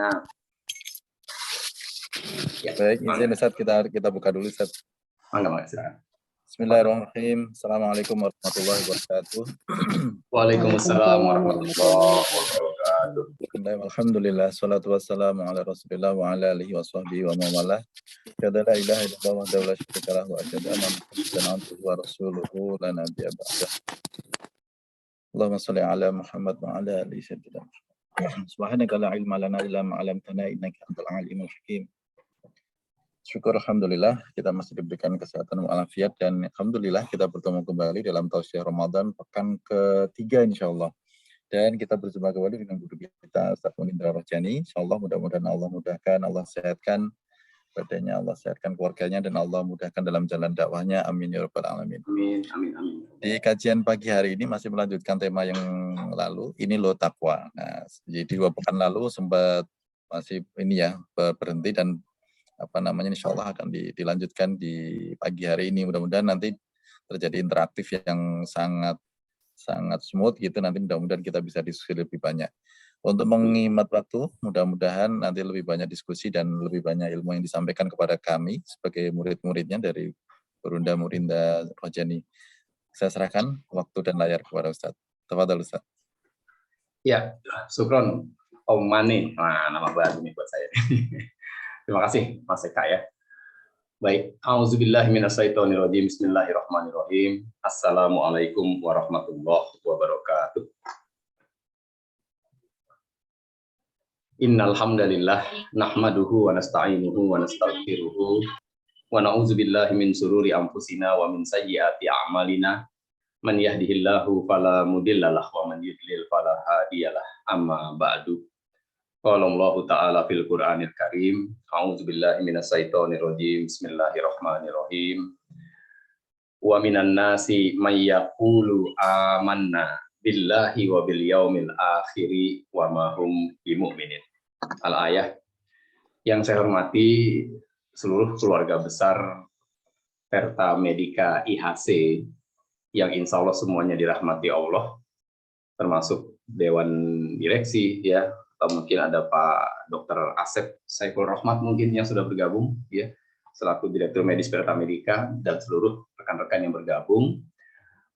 Ya. Baik, izin Ustaz, kita buka dulu Ustaz. Silakan. Bismillahirrahmanirrahim. Assalamualaikum warahmatullahi wabarakatuh. Waalaikumsalam warahmatullahi wabarakatuh. Alhamdulillah, salatu wassalamu ala rasulillah wa ala alihi wa sahbihi wa mawalah. Syahada la ilaha illallah wa la syarika lahu wa asyhadu anna Muhammadan abduhu wa rasuluhu la nabiyya ba'dah. Allahumma shalli ala Muhammad wa ala ali sayyidina Muhammad. Subhanaka la ilma lana illa ma 'allamtana innaka antal alimul hakim. Syukur alhamdulillah kita masih diberikan kesehatan walafiat dan alhamdulillah kita bertemu kembali dalam tausiah Ramadan pekan ketiga insyaallah. Dan kita berjumpa kembali dengan guru kita Ustaz Munindra Rojani. Insyaallah mudah-mudahan Allah mudahkan, Allah sehatkan badannya, Allah sehatkan keluarganya, dan Allah mudahkan dalam jalan dakwahnya. Amin ya rabbal alamin. Amin, amin, amin. Di kajian pagi hari ini masih melanjutkan tema yang lalu. Ini loh takwa. Nah, jadi 2 pekan lalu sempat masih ini ya berhenti dan insya Allah akan dilanjutkan di pagi hari ini. Mudah-mudahan nanti terjadi interaktif yang sangat smooth gitu. Nanti mudah-mudahan kita bisa diskusi lebih banyak. Untuk menghemat waktu, mudah-mudahan nanti lebih banyak diskusi dan lebih banyak ilmu yang disampaikan kepada kami sebagai murid-muridnya dari Burunda Murinda Rojani. Saya serahkan waktu dan layar kepada Ustaz. Tafadhol Ustaz. Ya, syukron Om Mani. Nah, nama baru nih buat saya. Terima kasih Mas Eka ya. Baik, auzubillahi minasyaitonirrajim. Bismillahirrahmanirrahim. Assalamualaikum warahmatullahi wabarakatuh. Innal hamdalillah nahmaduhu wa nasta'inuhu wa nastaghfiruhu wa na'udzubillahi min shururi anfusina wa min sayyiati a'malina. Man yahdihillahu fala mudhillalah wa man yudlil fala hadiyalah. Amma ba'du. Qala Allah Ta'ala fil Qur'anil Karim, a'udzubillahi minasyaitonir rajim. Bismillahirrahmanirrahim. Wa minan nasi may yaqulu amanna billahi wa bil yaumil akhiri wa ma hum bimu'minin. Al-ayah. Yang saya hormati seluruh keluarga besar Perta Medika IHC yang insya Allah semuanya dirahmati Allah, termasuk Dewan Direksi ya, atau mungkin ada Pak Dr. Asep Saiful Rahmat mungkin yang sudah bergabung ya selaku Direktur Medis Perta Medika, dan seluruh rekan-rekan yang bergabung.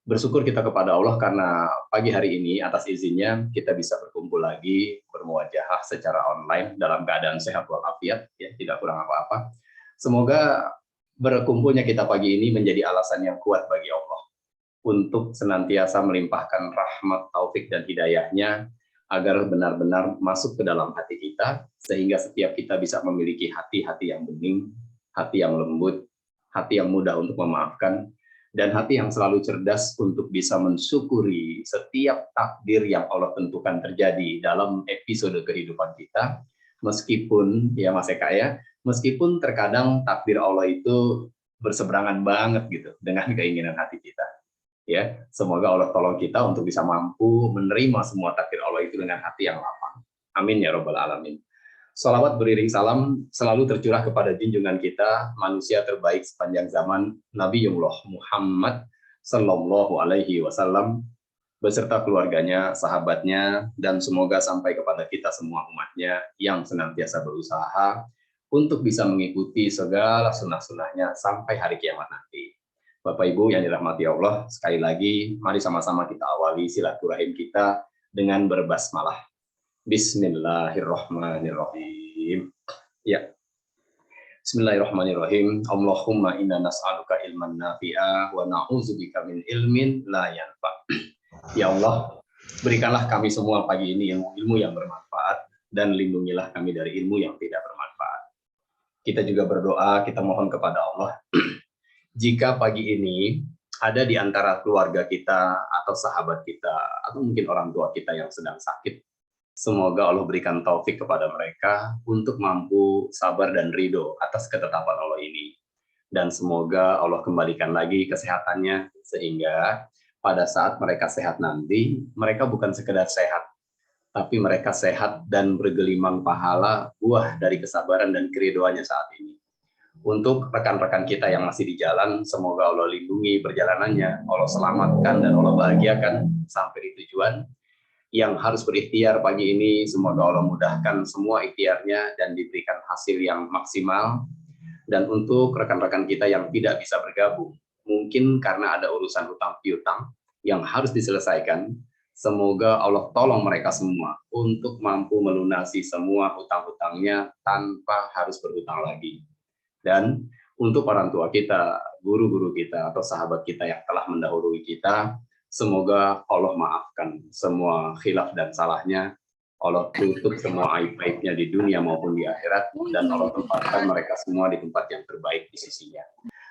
Bersyukur kita kepada Allah karena pagi hari ini atas izinnya kita bisa berkumpul lagi bermuajahah secara online dalam keadaan sehat walafiat ya, tidak kurang apa-apa. Semoga berkumpulnya kita pagi ini menjadi alasan yang kuat bagi Allah untuk senantiasa melimpahkan rahmat, taufik dan hidayahnya agar benar-benar masuk ke dalam hati kita, sehingga setiap kita bisa memiliki hati-hati yang bening, hati yang lembut, hati yang mudah untuk memaafkan, dan hati yang selalu cerdas untuk bisa mensyukuri setiap takdir yang Allah tentukan terjadi dalam episode kehidupan kita, meskipun, ya Mas Eka ya, meskipun terkadang takdir Allah itu berseberangan banget gitu dengan keinginan hati kita. Ya, semoga Allah tolong kita untuk bisa mampu menerima semua takdir Allah itu dengan hati yang lapang. Amin ya rabbal alamin. Salawat beriring salam selalu tercurah kepada junjungan kita, manusia terbaik sepanjang zaman, Nabiullah Muhammad sallallahu alaihi wasallam, beserta keluarganya, sahabatnya, dan semoga sampai kepada kita semua umatnya yang senantiasa berusaha untuk bisa mengikuti segala sunnah-sunnahnya sampai hari kiamat nanti. Bapak Ibu yang dirahmati Allah, sekali lagi mari sama-sama kita awali silaturahim kita dengan berbasmalah. Bismillahirrahmanirrahim. Ya. Bismillahirrahmanirrahim. Allahumma inna nas'aluka ilman nafi'a wa na'udzubika min ilmin la yanfa'. Ya Allah, berikanlah kami semua pagi ini ilmu yang bermanfaat, dan lindungilah kami dari ilmu yang tidak bermanfaat. Kita juga berdoa, kita mohon kepada Allah, jika pagi ini ada di antara keluarga kita atau sahabat kita atau mungkin orang tua kita yang sedang sakit, semoga Allah berikan taufik kepada mereka untuk mampu sabar dan ridho atas ketetapan Allah ini. Dan semoga Allah kembalikan lagi kesehatannya, sehingga pada saat mereka sehat nanti, mereka bukan sekedar sehat, tapi mereka sehat dan bergelimang pahala buah dari kesabaran dan keridoannya saat ini. Untuk rekan-rekan kita yang masih di jalan, semoga Allah lindungi perjalanannya, Allah selamatkan dan Allah bahagiakan sampai di tujuan. yang harus berikhtiar pagi ini, semoga Allah mudahkan semua ikhtiarnya dan diberikan hasil yang maksimal. Dan untuk rekan-rekan kita yang tidak bisa bergabung, mungkin karena ada urusan hutang piutang yang harus diselesaikan, semoga Allah tolong mereka semua untuk mampu melunasi semua hutang-hutangnya tanpa harus berhutang lagi. Dan untuk orang tua kita, guru-guru kita, atau sahabat kita yang telah mendahului kita, semoga Allah maafkan semua khilaf dan salahnya, Allah tutup semua aib-aibnya di dunia maupun di akhirat, dan Allah tempatkan mereka semua di tempat yang terbaik di sisinya.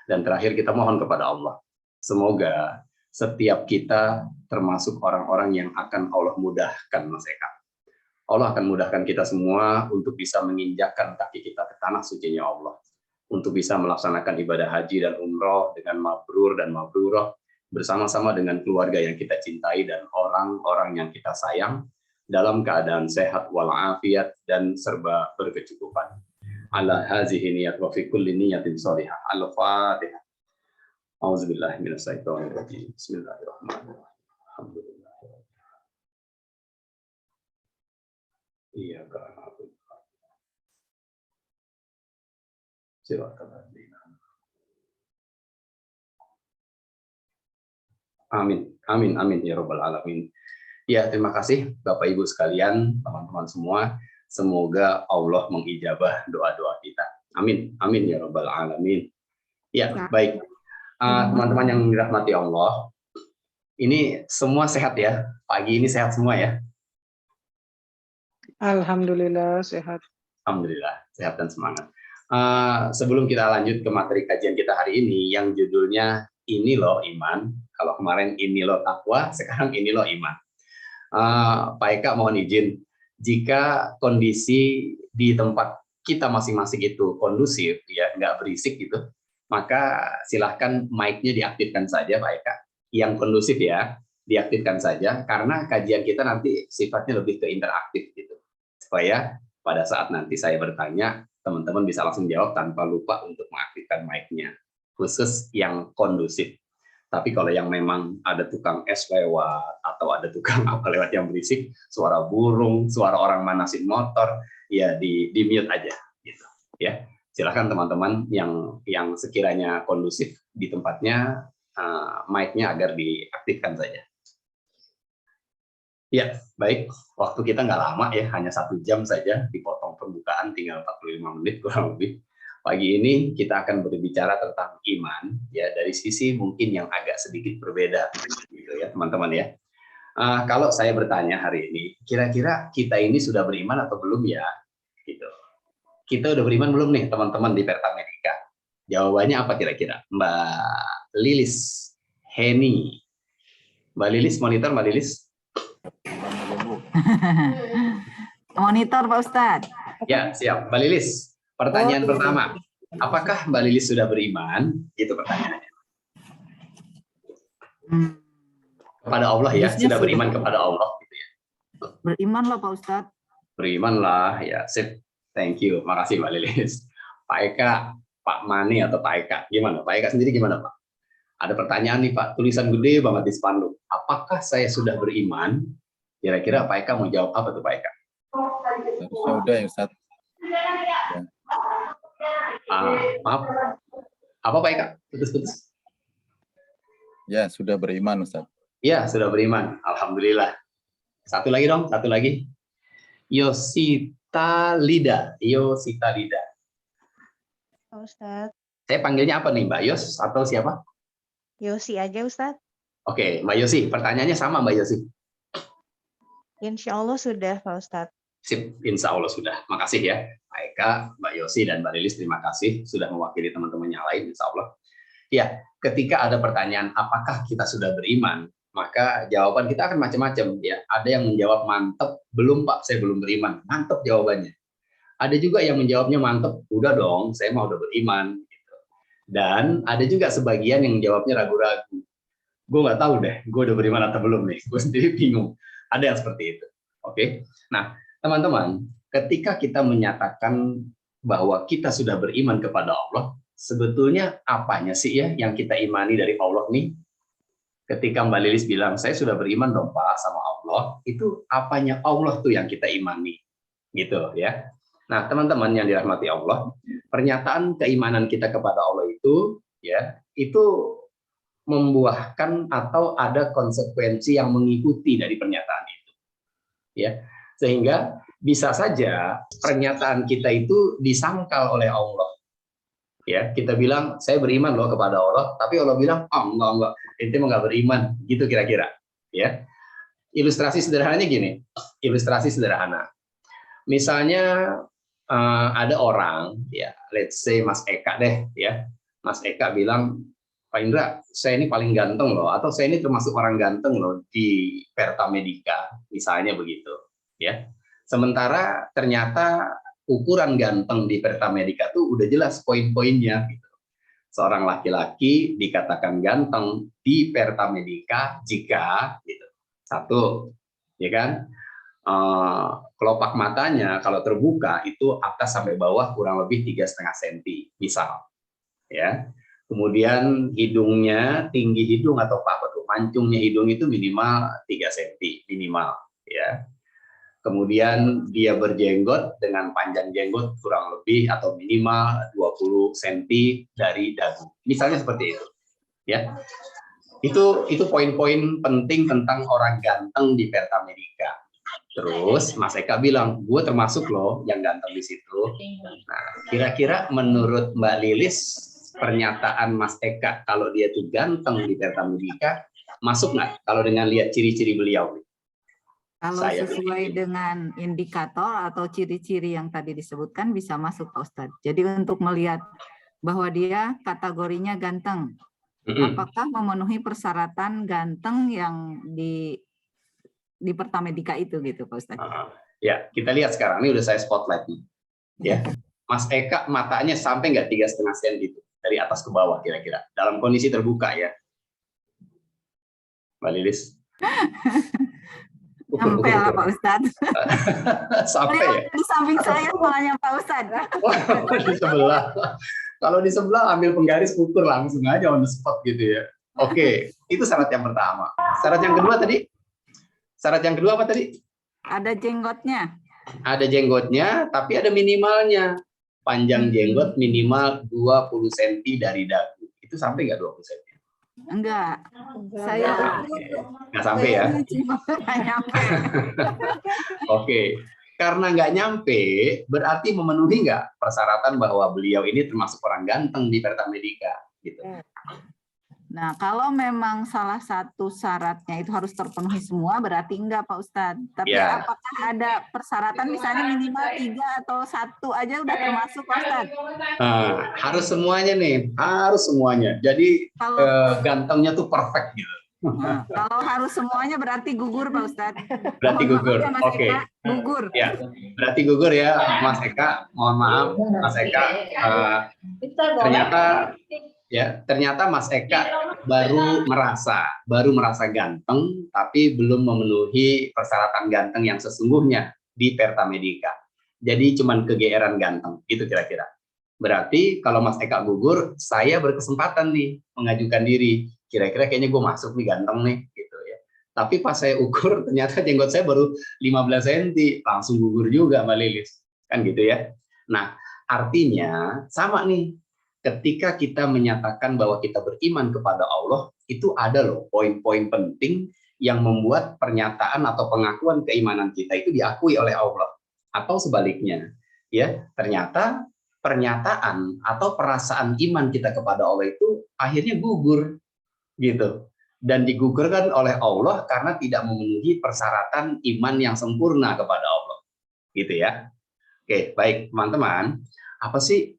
Dan terakhir kita mohon kepada Allah, semoga setiap kita termasuk orang-orang yang akan Allah mudahkan, Mas Eka. Allah akan mudahkan kita semua untuk bisa menginjakkan kaki kita ke tanah sucinya Allah, untuk bisa melaksanakan ibadah haji dan umroh dengan mabrur dan mabrurah, bersama-sama dengan keluarga yang kita cintai dan orang-orang yang kita sayang, dalam keadaan sehat walafiat dan serba berkecukupan. Ala hazihi niyat wa fi kulli niyatin shalihah. Al-Fatihah. Auzubillahi minasyaitonir rajim. Bismillahirrahmanirrahim. Alhamdulillah. Iyyaka na'budu wa iyyaka nasta'in. Amin. Amin amin ya rabbal alamin. Ya, terima kasih Bapak Ibu sekalian, teman-teman semua. Semoga Allah mengijabah doa-doa kita. Amin. Amin ya rabbal alamin. Ya, baik. Teman-teman yang dirahmati Allah, ini semua sehat ya? Pagi ini sehat semua ya? Alhamdulillah sehat. Alhamdulillah, sehat dan semangat. Sebelum kita lanjut ke materi kajian kita hari ini, yang judulnya Ini Loh Iman. Kalau kemarin Ini Loh Takwa, sekarang Ini Loh Iman. Pak Eka mohon izin, jika kondisi di tempat kita masing-masing itu kondusif, ya nggak berisik gitu, maka silahkan mic-nya diaktifkan saja Pak Eka. Yang kondusif ya, diaktifkan saja, karena kajian kita nanti sifatnya lebih ke interaktif gitu, supaya pada saat nanti saya bertanya, teman-teman bisa langsung jawab tanpa lupa untuk mengaktifkan mic-nya, khusus yang kondusif. Tapi kalau yang memang ada tukang es lewat atau ada tukang apa lewat yang berisik, suara burung, suara orang manasin motor, ya di mute aja gitu ya. Silakan teman-teman yang sekiranya kondusif di tempatnya, mic-nya agar diaktifkan saja. Ya, baik. Waktu kita nggak lama ya, hanya 1 jam saja, dipotong pembukaan tinggal 45 menit kurang lebih. Pagi ini kita akan berbicara tentang iman, ya dari sisi mungkin yang agak sedikit berbeda, gitu ya teman-teman ya. Kalau saya bertanya hari ini, kira-kira kita ini sudah beriman atau belum ya? Gitu. Kita udah beriman belum nih teman-teman di Perta Medika? Jawabannya apa kira-kira? Mbak Lilis, Heni, Mbak Lilis, monitor Mbak Lilis. Monitor Pak Ustadz. Ya siap, Mbak Lilis. Pertanyaan pertama, apakah Mbak Lilis sudah beriman? Itu pertanyaannya. Kepada Allah ya, sudah beriman kepada Allah gitu ya. Beriman loh Pak Ustadz. Beriman lah ya, sip. Thank you, makasih Mbak Lilis. Pak Eka, Pak Mani atau Pak Eka, gimana? Pak Eka sendiri gimana Pak? Ada pertanyaan nih Pak, tulisan gede banget di spanduk. Apakah saya sudah beriman? Kira-kira Pak Eka mau jawab apa tuh Pak Eka? Harusnya udah yang satu. Ya. Maaf. Apa Pak Eka? Putus-putus. Ya, sudah beriman Ustaz. Ya, sudah beriman. Alhamdulillah. Satu lagi dong, satu lagi. Yosita Lida. Yosita Lida. Ustadz. Saya panggilnya apa nih, Mbak Yos atau siapa? Yosi aja Ustadz. Oke, Mbak Yosi. Pertanyaannya sama Mbak Yosi. Insya Allah sudah Pak Ustadz. Sip, insya Allah sudah. Makasih ya, Pak Eka, Mbak Yosi, dan Mbak Lilis. Terima kasih sudah mewakili teman-teman yang lain, insya Allah. Ya, ketika ada pertanyaan apakah kita sudah beriman, maka jawaban kita akan macam-macam. Ya, ada yang menjawab mantep, belum Pak, saya belum beriman. Mantep jawabannya. Ada juga yang menjawabnya mantep, udah dong, saya mau udah beriman. Gitu. Dan ada juga sebagian yang menjawabnya ragu-ragu. Gue nggak tahu deh, gue udah beriman atau belum nih. Gue sendiri bingung. Ada yang seperti itu. Oke, nah teman-teman, ketika kita menyatakan bahwa kita sudah beriman kepada Allah, sebetulnya apanya sih ya yang kita imani dari Allah nih? Ketika Mbak Lilis bilang, saya sudah beriman dong Pak sama Allah, itu apanya Allah tuh yang kita imani, gitu ya. Nah, teman-teman yang dirahmati Allah, pernyataan keimanan kita kepada Allah itu, ya, itu membuahkan atau ada konsekuensi yang mengikuti dari pernyataan itu, ya. Sehingga bisa saja pernyataan kita itu disangkal oleh Allah. Ya, kita bilang saya beriman loh kepada Allah, tapi Allah bilang, "Oh, enggak, ente mah nggak beriman," gitu kira-kira. Ya, ilustrasi sederhananya gini, ilustrasi sederhana. Misalnya ada orang, ya, let's say Mas Eka deh, ya, Mas Eka bilang, Pak Indra, saya ini paling ganteng loh, atau saya ini termasuk orang ganteng loh di Perta Medica, misalnya begitu, ya. Sementara ternyata ukuran ganteng di Perta Medica tuh udah jelas poin-poinnya gitu. Seorang laki-laki dikatakan ganteng di Perta Medica jika gitu. Satu, ya kan? Kelopak matanya kalau terbuka itu atas sampai bawah kurang lebih 3,5 cm, misal. Ya. Kemudian hidungnya, tinggi hidung atau apa tuh, mancungnya hidung itu minimal 3 cm minimal, ya. Kemudian dia berjenggot dengan panjang jenggot kurang lebih atau minimal 20 cm dari dagu. Misalnya seperti itu. Ya. Itu poin-poin penting tentang orang ganteng di Perta Medica. Terus Mas Eka bilang, gue termasuk loh yang ganteng di situ. Nah, kira-kira menurut Mbak Lilis, pernyataan Mas Eka kalau dia tuh ganteng di Perta Medica, masuk nggak kalau dengan lihat ciri-ciri beliau? Kalau Saya sesuai begitu. dengan indikator atau ciri-ciri yang tadi disebutkan bisa masuk Pak Ustadz. Jadi untuk melihat bahwa dia kategorinya ganteng, apakah memenuhi persyaratan ganteng yang di Perta Medica itu gitu Pak Ustadz. Ya, kita lihat sekarang, ini udah saya spotlight nih. Ya, Mas Eka matanya sampai nggak 3,5 cm gitu, dari atas ke bawah kira-kira, dalam kondisi terbuka ya, Mbak Lilis. Sampai lah Pak Ustadz. Sampai ya? Di samping saya soalnya Pak Ustadz. Di sebelah. Kalau di sebelah ambil penggaris ukur langsung aja on the spot gitu ya. Oke, itu syarat yang pertama. Syarat yang kedua tadi? Syarat yang kedua apa tadi? Ada jenggotnya. Ada jenggotnya, tapi ada minimalnya. Panjang jenggot minimal 20 cm dari dagu. Itu sampai nggak 20 cm? Enggak. Saya nggak sampai ya? Nggak nyampe. Oke. Karena nggak nyampe, berarti memenuhi nggak persyaratan bahwa beliau ini termasuk orang ganteng di Perta Medica, gitu. Nah, kalau memang salah satu syaratnya itu harus terpenuhi semua, berarti enggak Pak Ustadz. Tapi Ya. apakah ada persyaratan misalnya minimal 3 atau 1 aja udah termasuk Pak Ustadz? Harus semuanya nih, harus semuanya. Jadi gantengnya tuh perfect gitu. Nah, kalau harus semuanya berarti gugur Pak Ustadz. Berarti gugur. Oke. Gugur. Ya, berarti gugur ya Mas Eka. Mohon maaf Mas Eka. Ternyata Mas Eka baru merasa ganteng, tapi belum memenuhi persyaratan ganteng yang sesungguhnya di Perta Medica. Jadi cuman kegeeran ganteng, gitu kira-kira. Berarti kalau Mas Eka gugur, saya berkesempatan nih mengajukan diri. Kira-kira kayaknya gue masuk nih, ganteng nih, gitu ya. Tapi pas saya ukur, ternyata jenggot saya baru 15 cm, langsung gugur juga Mbak Lilis, kan gitu ya. Nah, artinya sama nih. Ketika kita menyatakan bahwa kita beriman kepada Allah, itu ada loh poin-poin penting yang membuat pernyataan atau pengakuan keimanan kita itu diakui oleh Allah. Atau sebaliknya, ya ternyata pernyataan atau perasaan iman kita kepada Allah itu akhirnya gugur, gitu. Dan digugurkan oleh Allah karena tidak memenuhi persyaratan iman yang sempurna kepada Allah, gitu ya. Oke, baik teman-teman. Apa sih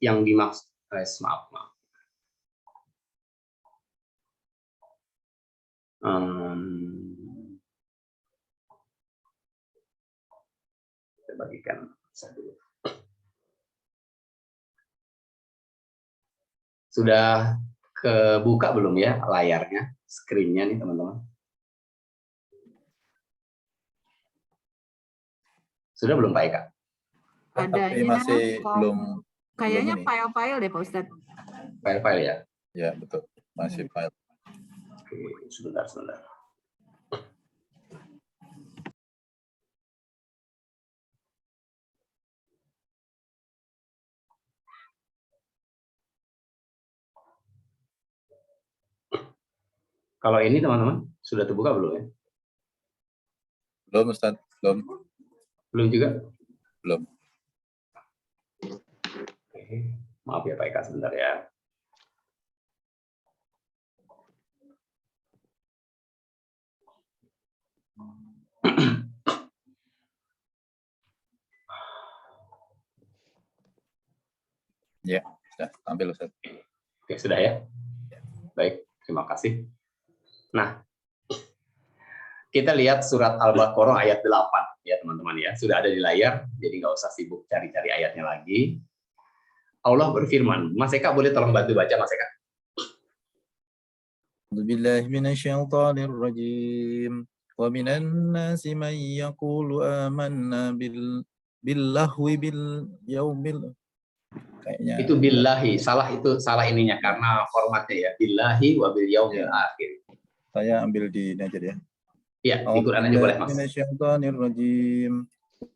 yang dimaksud? Maaf. Saya bagikan dulu. Sudah kebuka belum ya layarnya, screen-nya nih teman-teman? Sudah belum Pak Eka? Tapi masih belum. Kayaknya file-file deh Pak Ustadz. File-file ya? Ya betul, masih file. Oke, sebentar. Kalau ini teman-teman sudah terbuka belum ya? Belum Ustaz, belum. Belum juga? Belum. Oke. Maaf ya Pak Eka, sebentar ya. Ya, sudah tampil Ustaz. Oke, sudah ya? Baik, terima kasih. Nah, kita lihat surat Al-Baqarah ayat 8 ya teman-teman ya. Sudah ada di layar, jadi nggak usah sibuk cari-cari ayatnya lagi. Allah berfirman, Mas Eka boleh tolong bantu baca Mas Eka? A'udzubillahi minasyaitonir rajim. Wa minan nasi man yaqulu amanna billahi bil yaumil, kayaknya Itu billahi, salah ininya karena formatnya ya. Billahi wa bil yaumil akhir. saya ambil di ini aja ya. Iya, di Quran aja boleh Mas. Minasyaitonir rajim.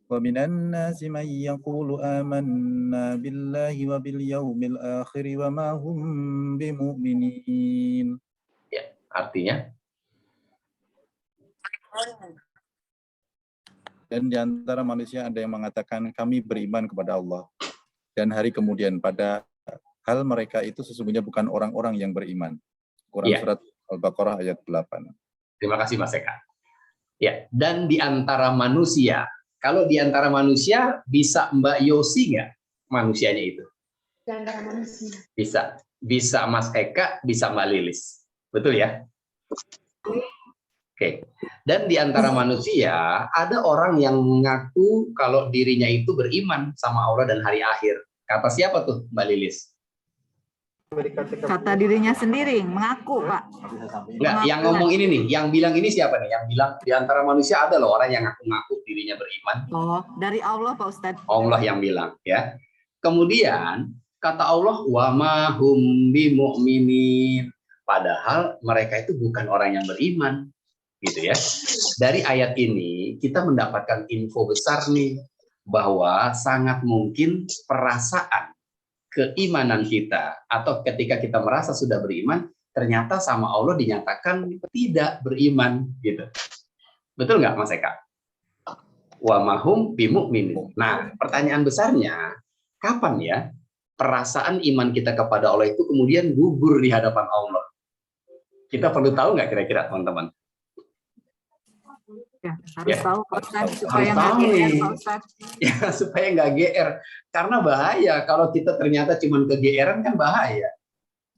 Wa minan nasi man yaqulu amanna billahi wa bil yaumil akhir wa ma hum bimu'minin. Ya, artinya dan di antara manusia ada yang mengatakan kami beriman kepada Allah dan hari kemudian, pada hal mereka itu sesungguhnya bukan orang-orang yang beriman. Quran surat Al-Baqarah ayat 8. Terima kasih Mas Eka. Ya, dan di antara manusia, kalau di antara manusia bisa Mbak Yosi nggak manusianya itu? Di antara manusia. Bisa Mas Eka, bisa Mbak Lilis. Betul ya? Oke. Dan di antara manusia ada orang yang mengaku kalau dirinya itu beriman sama Allah dan hari akhir. Kata siapa tuh Mbak Lilis? Kata dirinya sendiri, mengaku Pak. Enggak, yang ngomong ini nih, yang bilang ini siapa nih? Yang bilang di antara manusia ada loh orang yang ngaku-ngaku dirinya beriman. Oh, dari Allah Pak Ustadz. Allah yang bilang ya. Kemudian kata Allah wa ma hum bimu'minin. Padahal mereka itu bukan orang yang beriman. Gitu ya. Dari ayat ini kita mendapatkan info besar nih bahwa sangat mungkin perasaan keimanan kita atau ketika kita merasa sudah beriman ternyata sama Allah dinyatakan tidak beriman gitu. Betul nggak Mas Eka? Wa mahum bimu'minin. Nah, pertanyaan besarnya kapan ya perasaan iman kita kepada Allah itu kemudian gugur di hadapan Allah? Kita perlu tahu nggak kira-kira teman-teman? Ya, harus tahu Pak Ustadz, supaya Harus nggak tahu GR nih. Pak Ustadz. Ya, supaya nggak GR. Karena bahaya kalau kita ternyata cuma ke-GR-an kan bahaya.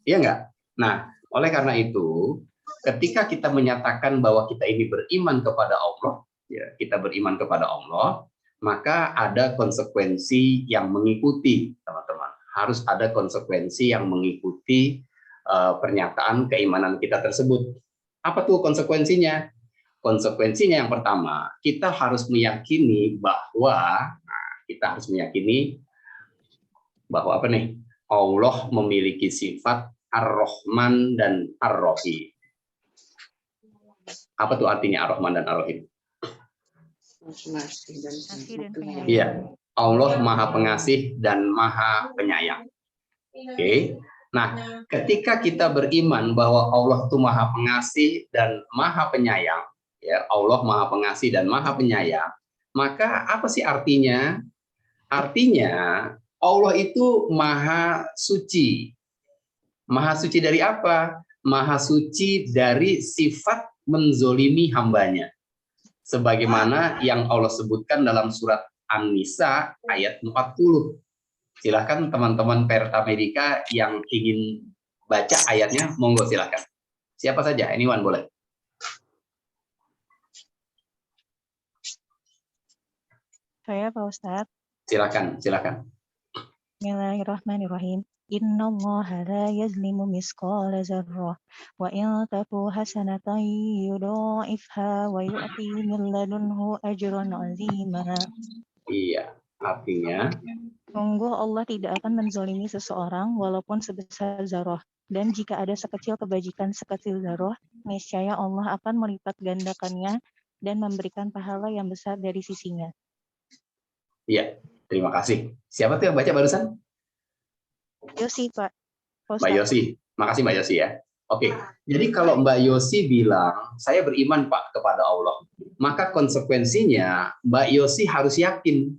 Iya nggak? Nah, oleh karena itu, ketika kita menyatakan bahwa kita ini beriman kepada Allah, ya, kita beriman kepada Allah, maka ada konsekuensi yang mengikuti, teman-teman. Harus ada konsekuensi yang mengikuti pernyataan keimanan kita tersebut. Apa tuh konsekuensinya? Konsekuensinya yang pertama, kita harus meyakini bahwa apa nih? Allah memiliki sifat Ar-Rahman dan Ar-Rahim. Apa tuh artinya Ar-Rahman dan Ar-Rahim? Iya, Allah Maha Pengasih dan Maha Penyayang. Oke. Nah, ketika kita beriman bahwa Allah itu Maha Pengasih dan Maha Penyayang, ya, Allah Maha Pengasih dan Maha Penyayang, maka apa sih artinya? Artinya Allah itu Maha Suci. Maha Suci dari apa? Maha Suci dari sifat menzolimi hambanya. Sebagaimana yang Allah sebutkan dalam surat An-Nisa ayat 40. Silahkan teman-teman Perta Medika yang ingin baca ayatnya, monggo silahkan. Siapa saja, anyone boleh. Saya Pak Ustadz. Silakan. Bismillahirrahmanirrahim. Innallaha la yazlimu misqala dzarrah wa in taku hasanatan yudha'ifha wa yu'ti min ladunhu ajran 'azima. Iya, artinya Sungguh Allah tidak akan menzalimi seseorang walaupun sebesar zarah. Dan jika ada sekecil kebajikan sekecil zarah, niscaya Allah akan melipat gandakannya dan memberikan pahala yang besar dari sisinya. Iya, terima kasih. Siapa tuh yang baca barusan? Yosi, Pak. Mbak Yosi. Makasih Mbak Yosi ya. Oke, jadi kalau Mbak Yosi bilang, saya beriman Pak kepada Allah, maka konsekuensinya Mbak Yosi harus yakin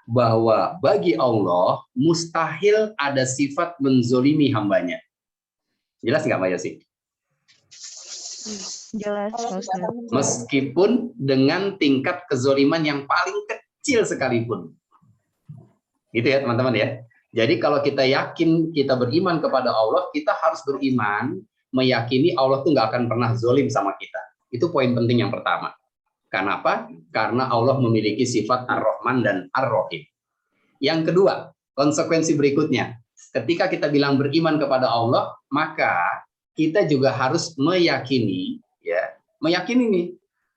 bahwa bagi Allah mustahil ada sifat menzolimi hambanya. Jelas nggak Mbak Yosi? Jelas, Ustaz. Meskipun dengan tingkat kezoliman yang paling kecil sekalipun. Gitu ya teman-teman ya. Jadi kalau kita yakin kita beriman kepada Allah, kita harus beriman, meyakini Allah tuh nggak akan pernah zolim sama kita. Itu poin penting yang pertama. Kenapa? Karena Allah memiliki sifat Ar-Rahman dan Ar-Rahim. Yang kedua, konsekuensi berikutnya. Ketika kita bilang beriman kepada Allah, maka kita juga harus meyakini, ya, meyakini nih,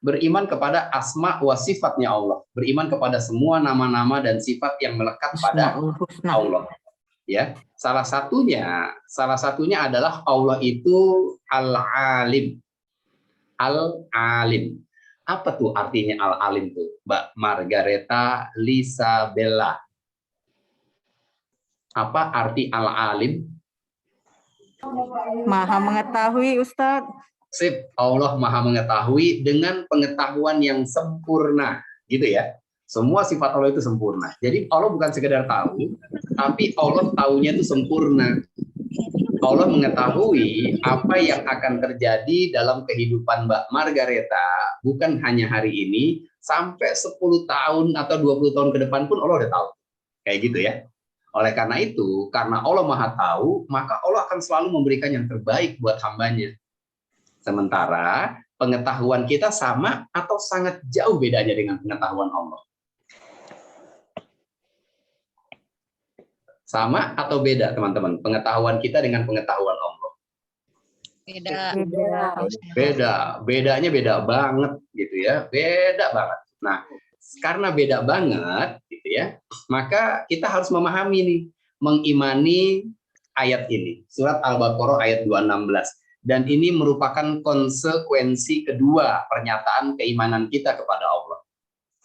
beriman kepada asma wa sifatnya Allah, beriman kepada semua nama-nama dan sifat yang melekat pada Allah. Ya, salah satunya adalah Allah itu Al-Alim. Al-Alim. Apa tuh artinya Al-Alim tuh, Mbak Margareta Lisa Bella? Apa arti Al-Alim? Maha mengetahui, Ustadz. Sip, Allah Maha mengetahui dengan pengetahuan yang sempurna, gitu ya. Semua sifat Allah itu sempurna. Jadi Allah bukan sekedar tahu, tapi Allah tahunya itu sempurna. Allah mengetahui apa yang akan terjadi dalam kehidupan Mbak Margareta, bukan hanya hari ini, sampai 10 tahun atau 20 tahun ke depan pun Allah udah tahu. Kayak gitu ya. Oleh karena itu, karena Allah Maha tahu, maka Allah akan selalu memberikan yang terbaik buat hambanya. Sementara pengetahuan kita sama atau sangat jauh bedanya dengan pengetahuan Allah. Sama atau beda, teman-teman? Pengetahuan kita dengan pengetahuan Allah. Beda. Bedanya beda banget, gitu ya. Beda banget. Nah, karena beda banget, gitu ya, maka kita harus memahami nih, mengimani ayat ini, surat Al-Baqarah ayat 216, dan ini merupakan konsekuensi kedua pernyataan keimanan kita kepada Allah.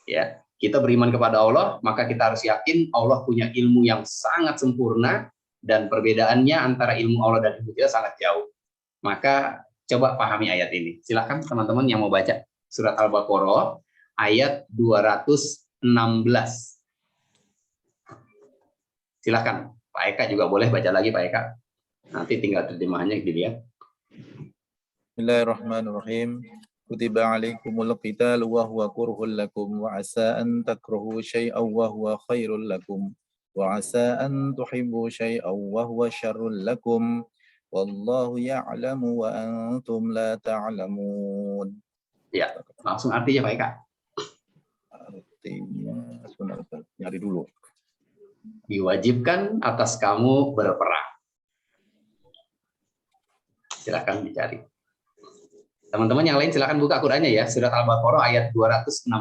Ya, kita beriman kepada Allah, maka kita harus yakin Allah punya ilmu yang sangat sempurna dan perbedaannya antara ilmu Allah dan ilmu kita sangat jauh. Maka coba pahami ayat ini. Silakan teman-teman yang mau baca surat Al-Baqarah ayat 216. Silakan, Pak Eka juga boleh baca lagi, Pak Eka. Nanti tinggal terjemahannya dilihat. Bismillahirrahmanirrahim. Kutiba alaikumul qitalu wa huwa kurhul lakum wa asa an takrahu syai'aw wa huwa khairul lakum wa asa an tuhibbu syai'aw wa huwa syarrul lakum wallahu ya'lamu wa antum la ta'lamun. Ya, langsung artinya Pak Eka. Artinya sebentar, nyari dulu. Diwajibkan atas kamu berperang. Silakan dicari. Teman-teman yang lain silakan buka Al-Qur'annya ya, surat Al-Baqarah ayat 216.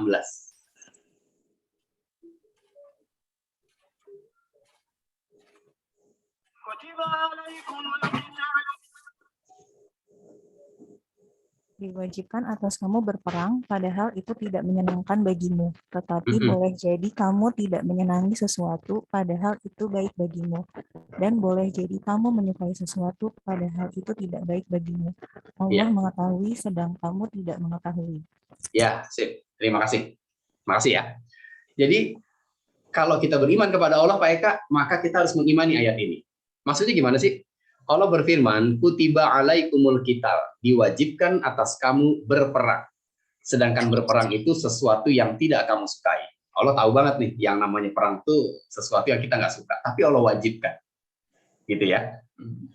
Diwajibkan atas kamu berperang, padahal itu tidak menyenangkan bagimu. Tetapi boleh jadi kamu tidak menyenangi sesuatu, padahal itu baik bagimu. Dan boleh jadi kamu menyukai sesuatu, padahal itu tidak baik bagimu. Allah mengetahui, sedang kamu tidak mengetahui. Ya, sip. Terima kasih. Makasih ya. Jadi, kalau kita beriman kepada Allah, Pak Eka, maka kita harus mengimani ayat ini. Maksudnya gimana sih? Allah berfirman, kutiba alaikumul qital, diwajibkan atas kamu berperang. Sedangkan berperang itu sesuatu yang tidak kamu sukai. Allah tahu banget nih, yang namanya perang itu sesuatu yang kita nggak suka, tapi Allah wajibkan. Gitu ya.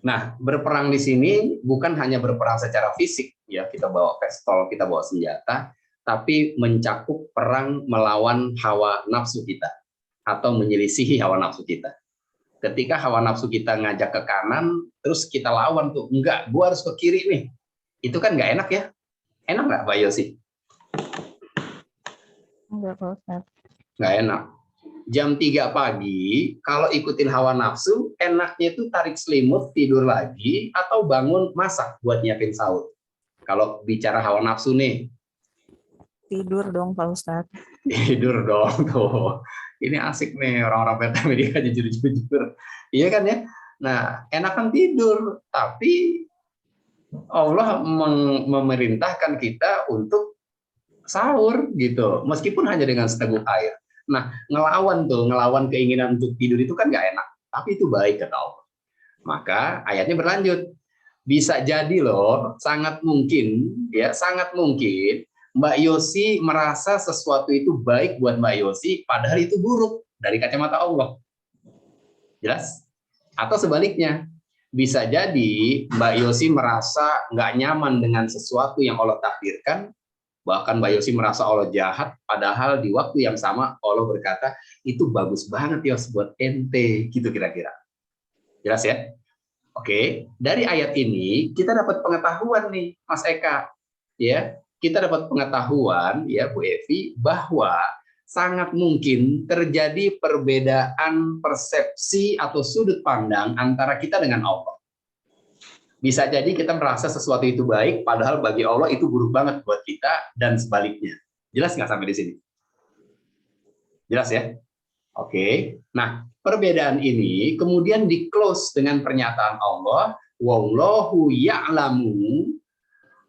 Nah, berperang di sini bukan hanya berperang secara fisik, ya, kita bawa pistol, kita bawa senjata, tapi mencakup perang melawan hawa nafsu kita atau menyelisihi hawa nafsu kita. Ketika hawa nafsu kita ngajak ke kanan, terus kita lawan tuh, enggak, gua harus ke kiri nih. Itu kan nggak enak ya? Enak nggak, Mbak Yosi? Enggak, Pak Ustadz. Nggak enak. jam 3 pagi, kalau ikutin hawa nafsu, enaknya itu tarik selimut, tidur lagi, atau bangun masak buat nyiapin sahur. Kalau bicara hawa nafsu nih. Tidur dong Pak Ustadz. Tidur dong tuh. Ini asik nih orang-orang Peta Media jujur-jujur. Iya kan ya? Nah, enakan tidur, tapi Allah memerintahkan kita untuk sahur gitu, meskipun hanya dengan seteguk air. Nah, ngelawan keinginan untuk tidur itu kan nggak enak, tapi itu baik kata Allah. Maka ayatnya berlanjut, bisa jadi loh, sangat mungkin Mbak Yosi merasa sesuatu itu baik buat Mbak Yosi, padahal itu buruk dari kacamata Allah. Jelas? Atau sebaliknya, bisa jadi Mbak Yosi merasa nggak nyaman dengan sesuatu yang Allah takdirkan, bahkan Mbak Yosi merasa Allah jahat, padahal di waktu yang sama Allah berkata, itu bagus banget ya buat ente, gitu kira-kira. Jelas ya? Oke, dari ayat ini kita dapat pengetahuan nih, Mas Eka. Ya, kita dapat pengetahuan ya Bu Evi bahwa sangat mungkin terjadi perbedaan persepsi atau sudut pandang antara kita dengan Allah. Bisa jadi kita merasa sesuatu itu baik, padahal bagi Allah itu buruk banget buat kita, dan sebaliknya. Jelas nggak sampai di sini? Jelas ya? Oke. Nah, perbedaan ini kemudian di-close dengan pernyataan Allah, wallahu ya'lamu.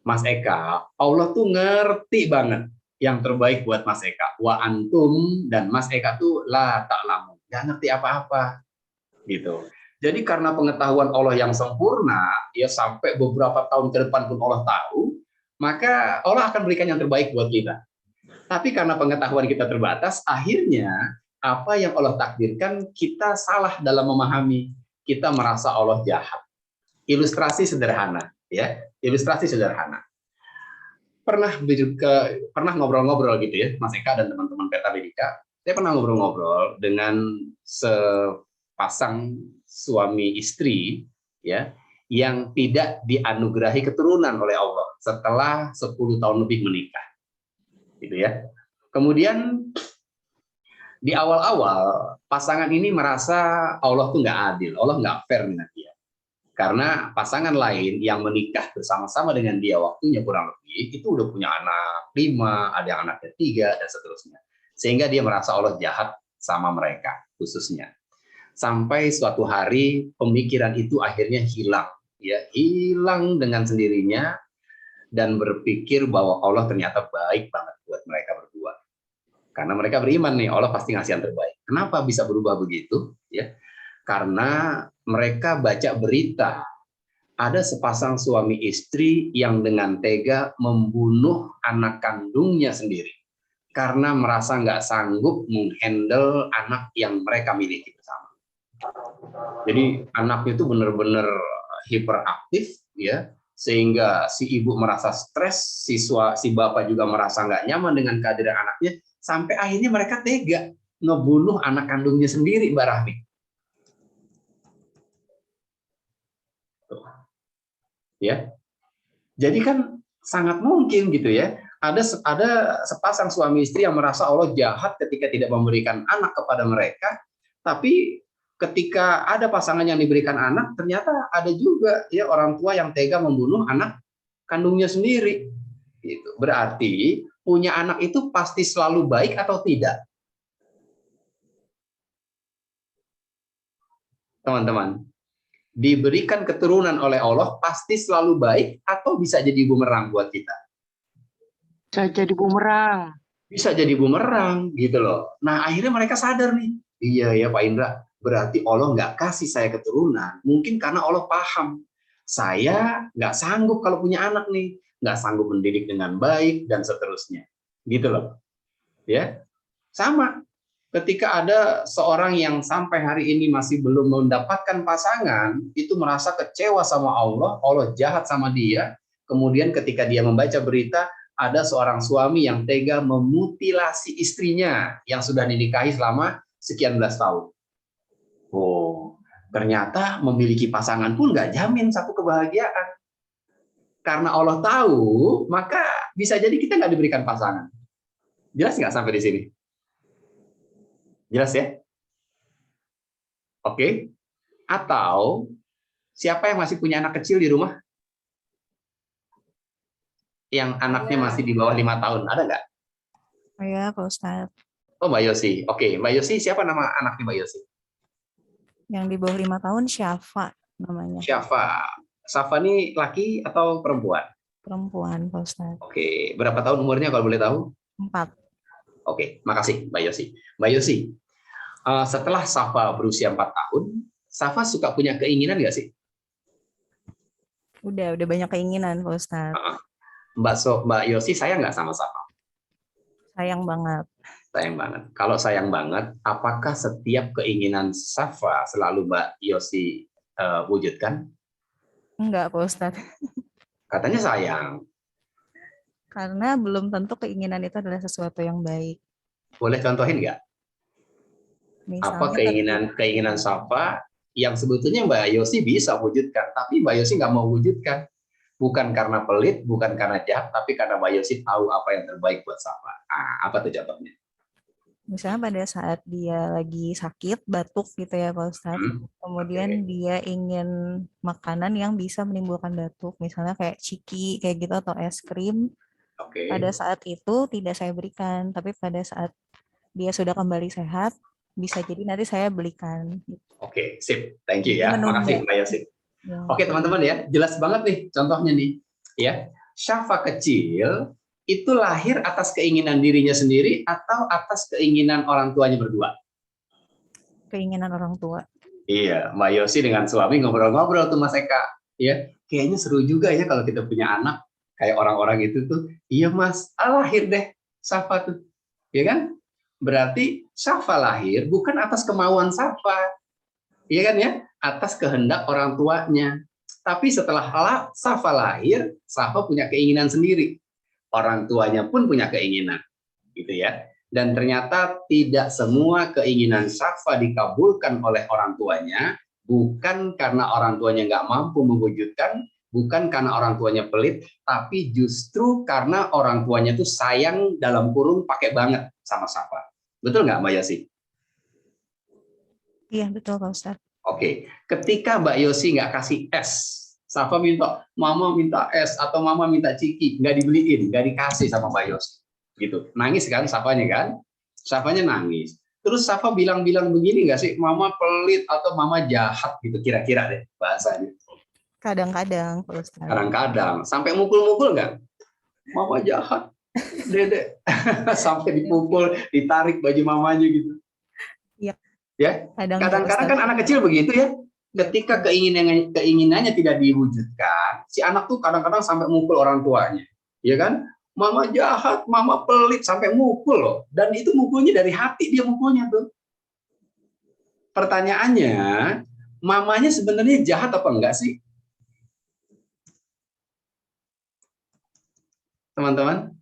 Mas Eka, Allah tuh ngerti banget yang terbaik buat Mas Eka. Wa antum, dan Mas Eka tuh la ta'lamu, nggak ngerti apa-apa gitu. Jadi karena pengetahuan Allah yang sempurna, ya sampai beberapa tahun ke depan pun Allah tahu, maka Allah akan berikan yang terbaik buat kita. Tapi karena pengetahuan kita terbatas, akhirnya apa yang Allah takdirkan kita salah dalam memahami. Kita merasa Allah jahat. Ilustrasi sederhana, ya. Ilustrasi sederhana. Pernah ngobrol-ngobrol gitu ya, Mas Eka dan teman-teman Peta Medika. Saya pernah ngobrol-ngobrol dengan sepasang suami istri ya yang tidak dianugerahi keturunan oleh Allah setelah 10 tahun lebih menikah. Gitu ya. Kemudian di awal-awal pasangan ini merasa Allah tuh nggak adil, Allah nggak fair dengan dia. Karena pasangan lain yang menikah bersama-sama dengan dia waktunya kurang lebih itu udah punya anak 5, ada yang anaknya 3 dan seterusnya. Sehingga dia merasa Allah jahat sama mereka khususnya. Sampai suatu hari pemikiran itu akhirnya hilang, ya hilang dengan sendirinya, dan berpikir bahwa Allah ternyata baik banget buat mereka berdua. Karena mereka beriman nih, Allah pasti ngasih yang terbaik. Kenapa bisa berubah begitu? Ya, karena mereka baca berita ada sepasang suami istri yang dengan tega membunuh anak kandungnya sendiri karena merasa nggak sanggup menghandle anak yang mereka miliki bersama. Jadi anaknya itu benar-benar hiperaktif, ya, sehingga si ibu merasa stres, si bapak juga merasa nggak nyaman dengan kehadiran anaknya, sampai akhirnya mereka tega ngebunuh anak kandungnya sendiri, Mbak Rahmi. Ya, jadi kan sangat mungkin gitu ya. Ada sepasang suami istri yang merasa Allah jahat ketika tidak memberikan anak kepada mereka, tapi ketika ada pasangan yang diberikan anak, ternyata ada juga ya orang tua yang tega membunuh anak kandungnya sendiri. Gitu. Berarti punya anak itu pasti selalu baik atau tidak? Teman-teman, diberikan keturunan oleh Allah pasti selalu baik atau bisa jadi bumerang buat kita? Bisa jadi bumerang. Bisa jadi bumerang gitu loh. Nah akhirnya mereka sadar nih, iya ya Pak Indra, berarti Allah nggak kasih saya keturunan, mungkin karena Allah paham saya nggak sanggup kalau punya anak nih, nggak sanggup mendidik dengan baik dan seterusnya, gitu loh. Ya, sama. Ketika ada seorang yang sampai hari ini masih belum mendapatkan pasangan, itu merasa kecewa sama Allah, Allah jahat sama dia. Kemudian ketika dia membaca berita, ada seorang suami yang tega memutilasi istrinya yang sudah dinikahi selama sekian belas tahun. Oh, ternyata memiliki pasangan pun nggak jamin satu kebahagiaan. Karena Allah tahu, maka bisa jadi kita nggak diberikan pasangan. Jelas nggak sampai di sini? Jelas ya? Oke. Atau siapa yang masih punya anak kecil di rumah? Yang anaknya masih di bawah 5 tahun, ada nggak? Ya, Pak Ustadz. Oh, Mbak Yosi. Oke, Mbak Yosi, siapa nama anaknya Mbak Yosi? Yang di bawah 5 tahun Syafa namanya. Syafa. Syafa ini laki atau perempuan? Perempuan, Pak Ustadz. Oke, berapa tahun umurnya kalau boleh tahu? 4. Oke, makasih Mbak Yosi. Mbak Yosi, setelah Syafa berusia 4 tahun, Syafa suka punya keinginan nggak sih? Udah banyak keinginan, Pak Ustadz. Mbak Yosi sayang nggak sama Syafa? Sayang banget. Sayang banget. Kalau sayang banget, apakah setiap keinginan Syafa selalu Mbak Yosi wujudkan? Enggak, Pak Ustadz. Katanya sayang. Karena belum tentu keinginan itu adalah sesuatu yang baik. Boleh contohin nggak? Apa Misalnya keinginan Syafa yang sebetulnya Mbak Yosi bisa wujudkan, tapi Mbak Yosi nggak mau wujudkan. Bukan karena pelit, bukan karena jahat, tapi karena Mbak Yosi tahu apa yang terbaik buat Syafa. Apa tuh contohnya? misalnya pada saat dia lagi sakit, batuk gitu ya Pak Ustadz. Kemudian dia ingin makanan yang bisa menimbulkan batuk. Misalnya kayak ciki, kayak gitu, atau es krim. Pada saat itu tidak saya berikan. Tapi pada saat dia sudah kembali sehat, bisa jadi nanti saya belikan. Oke, sip. Thank you ya. Makasih Mbak Yosi. Ya. Oke teman-teman ya, jelas banget nih contohnya nih. Ya, Syafa kecil itu lahir atas keinginan dirinya sendiri atau atas keinginan orang tuanya berdua? Keinginan orang tua. Iya, Mbak Yosi dengan suami ngobrol-ngobrol tuh Mas Eka. Ya, kayaknya seru juga ya kalau kita punya anak kayak orang-orang itu tuh. Iya Mas, lahir deh Syafa tuh. Ya kan? Berarti Syafa lahir bukan atas kemauan Syafa. Iya kan ya? Atas kehendak orang tuanya. Tapi setelah Syafa lahir, Syafa punya keinginan sendiri. Orang tuanya pun punya keinginan, gitu ya. Dan ternyata tidak semua keinginan Syafa dikabulkan oleh orang tuanya, bukan karena orang tuanya nggak mampu mewujudkan, bukan karena orang tuanya pelit, tapi justru karena orang tuanya tuh sayang dalam kurung pakai banget sama Syafa. Betul nggak Mbak Yosi? Iya, betul Pak Ustadz. Oke, ketika Mbak Yosi nggak kasih es, Syafa minta, mama minta es atau mama minta ciki, nggak dibeliin, nggak dikasih sama Mbak Yosi, gitu. Nangis kan Syafanya kan? Syafanya nangis. Terus Syafa bilang-bilang begini nggak sih, mama pelit atau mama jahat gitu, kira-kira deh bahasanya. Kadang-kadang Pak Ustadz. Kadang-kadang, sampai mukul-mukul nggak? Mama jahat, Dede. Sampai dipukul, ditarik baju mamanya gitu. Iya. Ya, kadang-kadang kan anak kecil begitu ya. Ketika keinginannya tidak diwujudkan, si anak tuh kadang-kadang sampai mukul orang tuanya, ya kan? Mama jahat, mama pelit, sampai mukul loh. Dan itu mukulnya dari hati, dia mukulnya tuh. Pertanyaannya, mamanya sebenarnya jahat apa enggak sih? Teman-teman?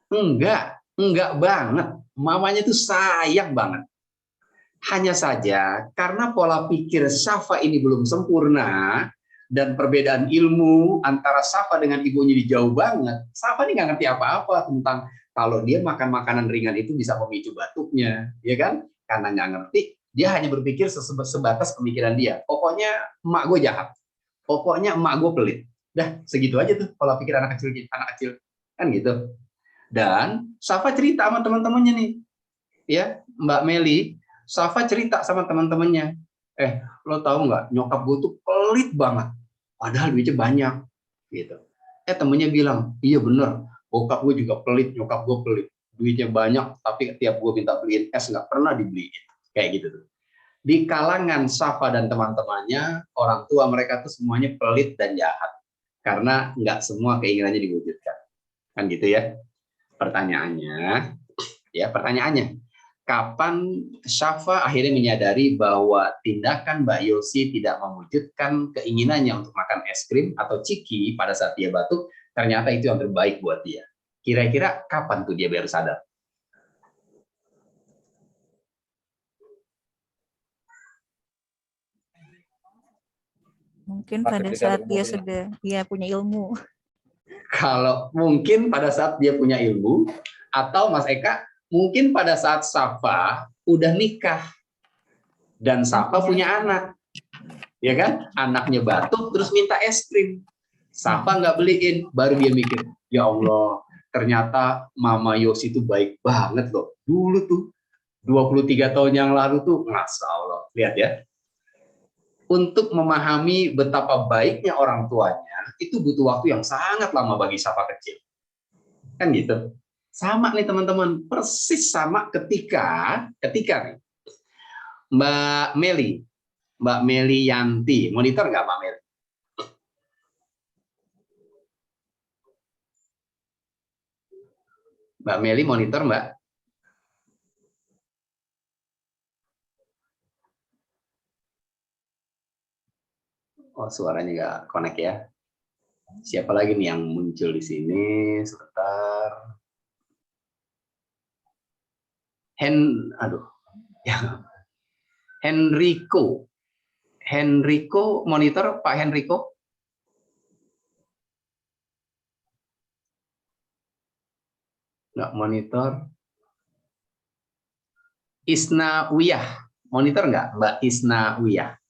Enggak banget. Mamanya tuh sayang banget. Hanya saja karena pola pikir Syafa ini belum sempurna dan perbedaan ilmu antara Syafa dengan ibunya jauh banget. Syafa ini nggak ngerti apa-apa tentang kalau dia makan makanan ringan itu bisa memicu batuknya, ya kan? Karena nggak ngerti, dia hanya berpikir sebatas pemikiran dia. Pokoknya emak gue jahat, pokoknya emak gue pelit. Dah segitu aja tuh pola pikir anak kecil kan gitu. Dan Syafa cerita sama teman-temannya nih, ya Mbak Meli. Syafa cerita sama teman-temannya, lo tahu nggak, nyokap gue tuh pelit banget, padahal duitnya banyak, gitu. Temennya bilang, iya bener, bokap gue juga pelit, nyokap gue pelit, duitnya banyak, tapi tiap gue minta beliin es nggak pernah dibeliin, kayak gitu tuh. Di kalangan Syafa dan teman-temannya, orang tua mereka tuh semuanya pelit dan jahat, karena nggak semua keinginannya diwujudkan, kan gitu ya. Pertanyaannya, kapan Syafa akhirnya menyadari bahwa tindakan Mbak Yosi tidak mewujudkan keinginannya untuk makan es krim atau ciki pada saat dia batuk, ternyata itu yang terbaik buat dia. Kira-kira kapan tuh dia baru sadar? Mungkin pada saat dia sudah punya ilmu. Kalau mungkin pada saat dia punya ilmu, atau Mas Eka, mungkin pada saat Safa udah nikah dan Safa punya anak, ya kan? Anaknya batuk terus minta es krim, Safa nggak beliin, baru dia mikir, ya Allah, ternyata Mama Yosi itu baik banget loh. Dulu tuh 23 tahun yang lalu tuh, Masya Allah, lihat ya. Untuk memahami betapa baiknya orang tuanya itu butuh waktu yang sangat lama bagi Safa kecil, kan gitu. Sama nih teman-teman, persis sama ketika nih Mbak Meli Yanti, monitor nggak Mbak Meli? Mbak Meli monitor Mbak? Oh, suaranya nggak connect ya. Siapa lagi nih yang muncul di sini? Sebentar. Henrico monitor Pak Henrico. Nggak monitor. Isna Wiyah monitor nggak Mbak Isna Wiyah?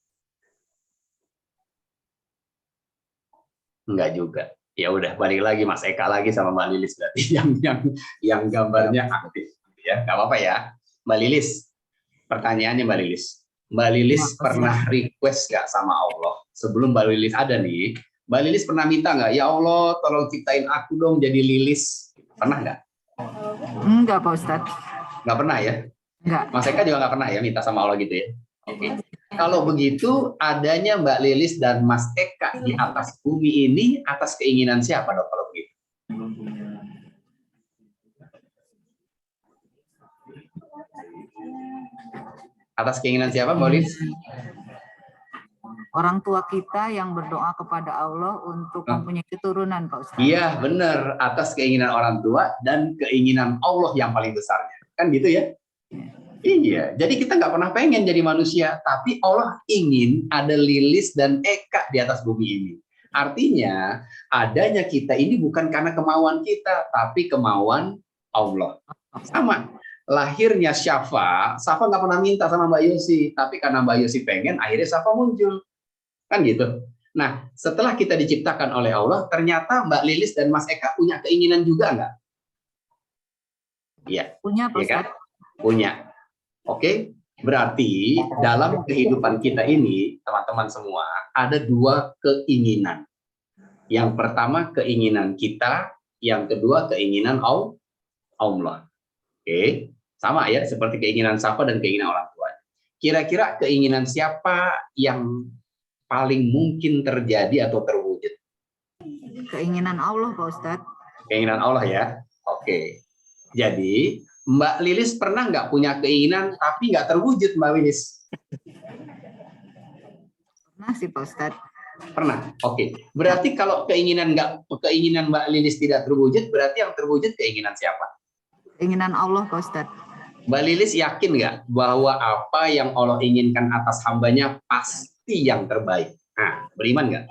Enggak juga. Ya udah, balik lagi Mas Eka lagi sama Mbak Lilis berarti yang gambarnya aktif ya. Nggak apa-apa ya. Mbak Lilis, pertanyaannya Mbak Lilis. Mbak Lilis pernah request nggak sama Allah? Sebelum Mbak Lilis ada nih, Mbak Lilis pernah minta nggak? Ya Allah, tolong ciptain aku dong jadi Lilis. Pernah nggak? Enggak, Pak Ustadz. Nggak pernah ya? Enggak. Mas Eka juga nggak pernah ya minta sama Allah gitu ya? Oke. Kalau begitu, adanya Mbak Lilis dan Mas Eka di atas bumi ini atas keinginan siapa dong kalau begitu? Atas keinginan siapa, Mbak Lilis? Orang tua kita yang berdoa kepada Allah untuk mempunyai keturunan, Pak Ustadz. Iya, benar. Atas keinginan orang tua dan keinginan Allah yang paling besarnya. Kan gitu ya? Iya, jadi kita nggak pernah pengen jadi manusia, tapi Allah ingin ada Lilis dan Eka di atas bumi ini. Artinya, adanya kita ini bukan karena kemauan kita, tapi kemauan Allah. Sama, lahirnya Safa nggak pernah minta sama Mbak Yosi, tapi karena Mbak Yosi pengen, akhirnya Safa muncul. Kan gitu. Nah, setelah kita diciptakan oleh Allah, ternyata Mbak Lilis dan Mas Eka punya keinginan juga nggak? Iya. Punya, Pak Ustadz. Punya. Oke, berarti dalam kehidupan kita ini, teman-teman semua, ada dua keinginan. Yang pertama keinginan kita, yang kedua keinginan Allah. Oke, sama ya, seperti keinginan Safa dan keinginan orang tua. Kira-kira keinginan siapa yang paling mungkin terjadi atau terwujud? Keinginan Allah, Pak Ustadz. Keinginan Allah ya. Oke, jadi Mbak Lilis pernah nggak punya keinginan tapi nggak terwujud, Mbak Lilis? Pernah sih, Pak Ustadz. Pernah. Oke. Berarti kalau keinginan Mbak Lilis tidak terwujud, berarti yang terwujud keinginan siapa? Keinginan Allah, Pak Ustadz. Mbak Lilis yakin nggak bahwa apa yang Allah inginkan atas hambanya pasti yang terbaik? Nah, beriman nggak?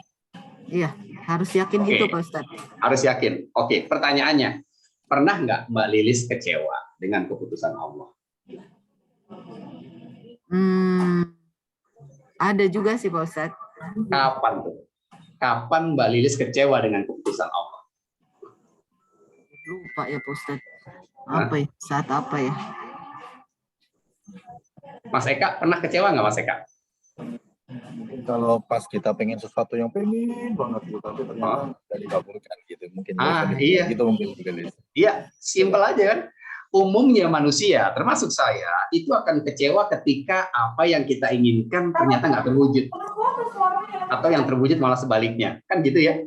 Iya, harus yakin gitu, Pak Ustadz. Harus yakin. Oke, pertanyaannya, pernah nggak Mbak Lilis kecewa dengan keputusan Allah? Ada juga sih, Pak Ustadz. Kapan tuh? Kapan Mbak Lilis kecewa dengan keputusan Allah? Lupa ya, Pak Ustadz. Apa ya? Saat apa ya? Mas Eka, pernah kecewa nggak Mas Eka? Kalau pas kita pengen sesuatu yang pengen banget gitu, tapi ternyata nggak dikabulkan gitu, mungkin. Iya. Gitu mungkin juga. Iya, simpel aja kan. Umumnya manusia, termasuk saya, itu akan kecewa ketika apa yang kita inginkan ternyata nggak terwujud. Atau yang terwujud malah sebaliknya. Kan gitu ya.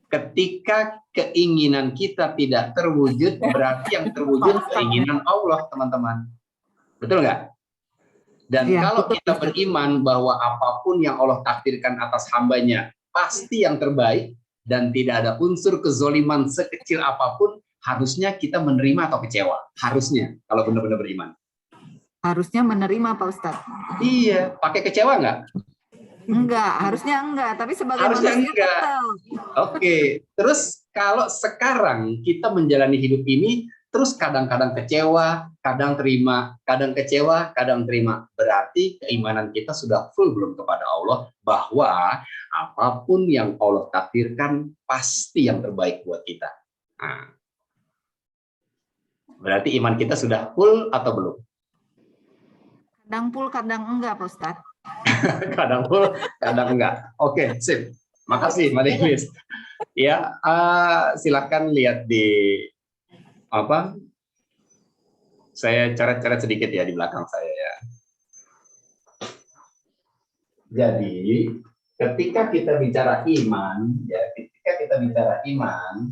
Ketika keinginan kita tidak terwujud, berarti yang terwujud keinginan Allah, teman-teman. Betul nggak? Dan kalau kita beriman bahwa apapun yang Allah takdirkan atas hambanya, pasti yang terbaik, dan tidak ada unsur kezoliman sekecil apapun, harusnya kita menerima atau kecewa. Harusnya, kalau benar-benar beriman. Harusnya menerima, Pak Ustadz. Iya, pakai kecewa nggak? Enggak, harusnya enggak. Tapi sebagai Harusnya manusia enggak. kesel. Oke, terus kalau sekarang kita menjalani hidup ini, terus kadang-kadang kecewa, kadang terima, kadang kecewa, kadang terima. Berarti keimanan kita sudah full belum kepada Allah, bahwa apapun yang Allah takdirkan pasti yang terbaik buat kita. Nah, berarti iman kita sudah full atau belum? Kadang full, kadang enggak, Pak Ustadz. Kadang full, kadang enggak. Oke, sip. Makasih, Mbak Lilis. Ya, silakan lihat di apa? Saya coret-coret sedikit ya di belakang saya ya. Jadi, ketika kita bicara iman, ya, ketika kita bicara iman,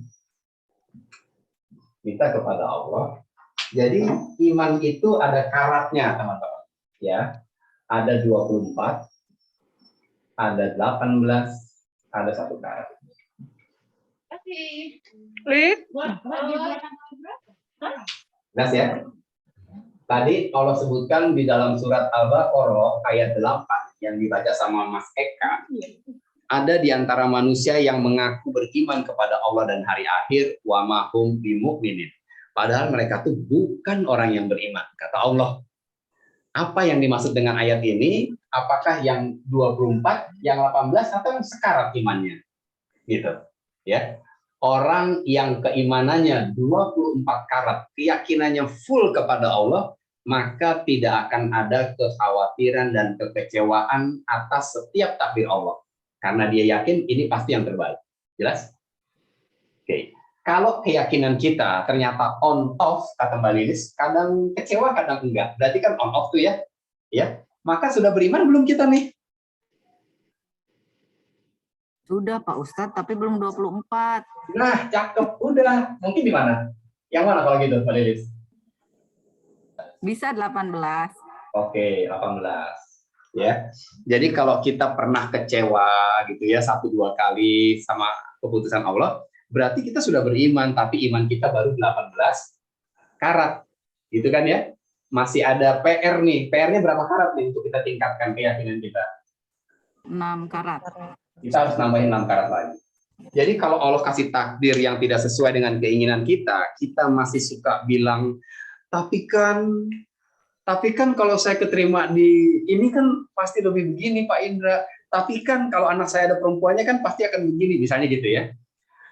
kita kepada Allah. Jadi, iman itu ada karatnya, teman-teman. Ya, ada 24, ada 18, ada 1 karat. Jelas ya? Tadi Allah sebutkan di dalam surat Al-Baqarah ayat 8 yang dibaca sama Mas Eka. Ada di antara manusia yang mengaku beriman kepada Allah dan hari akhir, wa mahum bimu'minin. Padahal mereka tuh bukan orang yang beriman, kata Allah. Apa yang dimaksud dengan ayat ini? Apakah yang 24, yang 18 atau yang sekarat imannya? Gitu. Ya. Orang yang keimanannya 24 karat, keyakinannya full kepada Allah, maka tidak akan ada kekhawatiran dan kekecewaan atas setiap takdir Allah. Karena dia yakin ini pasti yang terbaik. Jelas? Oke. Kalau keyakinan kita ternyata on off, kata Mbak Lilis, kadang kecewa, kadang enggak. Berarti kan on off tuh ya. Ya. Maka sudah beriman belum kita nih? Sudah, Pak Ustadz, tapi belum 24. Nah, cakep. Udah. Mungkin di mana? Yang mana kalau gitu, Mbak Lilis? Bisa 18. Oke, 18. Ya. Jadi kalau kita pernah kecewa gitu ya 1-2 kali sama keputusan Allah, berarti kita sudah beriman, tapi iman kita baru 18 karat. Gitu kan ya? Masih ada PR nih. PR-nya berapa karat nih untuk kita tingkatkan keyakinan kita? 6 karat. Kita harus nambahin 6 karat lagi. Jadi kalau Allah kasih takdir yang tidak sesuai dengan keinginan kita, kita masih suka bilang, tapi kan kalau saya keterima di ini kan pasti lebih begini Pak Indra. Tapi kan kalau anak saya ada perempuannya kan pasti akan begini, misalnya gitu ya.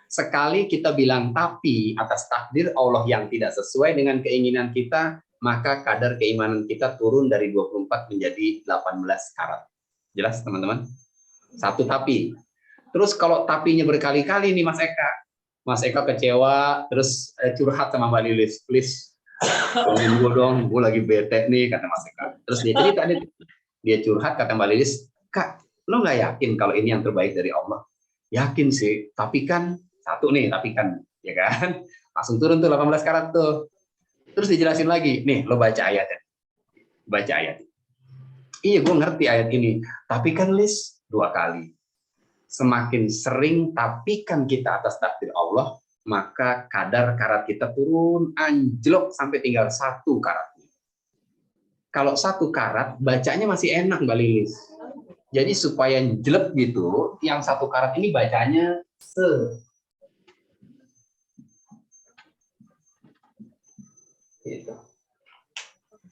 Sekali kita bilang tapi atas takdir Allah yang tidak sesuai dengan keinginan kita, maka kadar keimanan kita turun dari 24 menjadi 18 karat. Jelas teman-teman? Satu tapi. Terus kalau tapinya berkali-kali nih Mas Eka. Mas Eka kecewa, terus curhat sama Mbak Lilis. Please, tolongin gue dong, gue lagi bete nih, kata Mas Eka. Terus dia cerita, dia curhat, kata Mbak Lilis, Kak, lo nggak yakin kalau ini yang terbaik dari Allah? Yakin sih, tapi kan, satu nih, tapi kan, ya kan? Langsung turun tuh 18 karat tuh. Terus dijelasin lagi, nih, lo baca ayatnya. Baca ayat. Iya, gue ngerti ayat ini. Tapi kan, Lis, 2 kali. Semakin sering tapikan kita atas takdir Allah, maka kadar karat kita turun anjlok sampai tinggal 1 karat. Kalau 1 karat, bacanya masih enak Mbak Lilis. Jadi supaya jelek gitu, yang 1 karat ini bacanya gitu.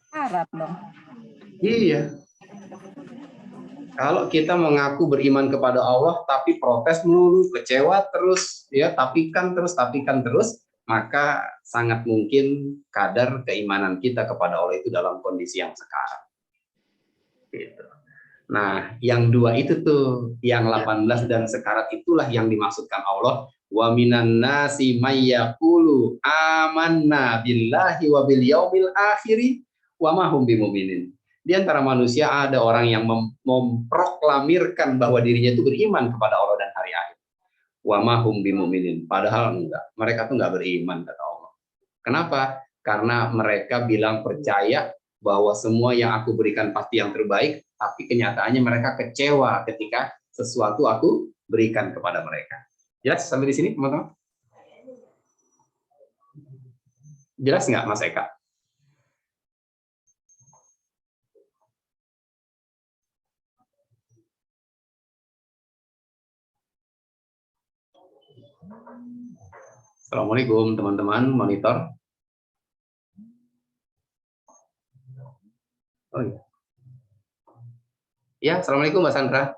Karat dong. Iya. Kalau kita mengaku beriman kepada Allah, tapi protes melulu, kecewa terus, ya tapikan terus, maka sangat mungkin kadar keimanan kita kepada Allah itu dalam kondisi yang sekarang. Gitu. Nah, yang 2 itu tuh, yang 18 dan sekarat itulah yang dimaksudkan Allah. Wa minan nasi may yaqulu amanna billahi wa bil yaumil akhir wa ma hum bimumin. Di antara manusia ada orang yang memproklamirkan bahwa dirinya itu beriman kepada Allah dan hari akhir. Wa ma hum bimumin. Padahal enggak. Mereka tuh enggak beriman kata Allah. Kenapa? Karena mereka bilang percaya bahwa semua yang aku berikan pasti yang terbaik, tapi kenyataannya mereka kecewa ketika sesuatu aku berikan kepada mereka. Jelas sampai di sini, teman-teman? Jelas nggak, Mas Eka? Assalamualaikum, teman-teman monitor. Oh iya. Ya, assalamualaikum Mbak Sandra.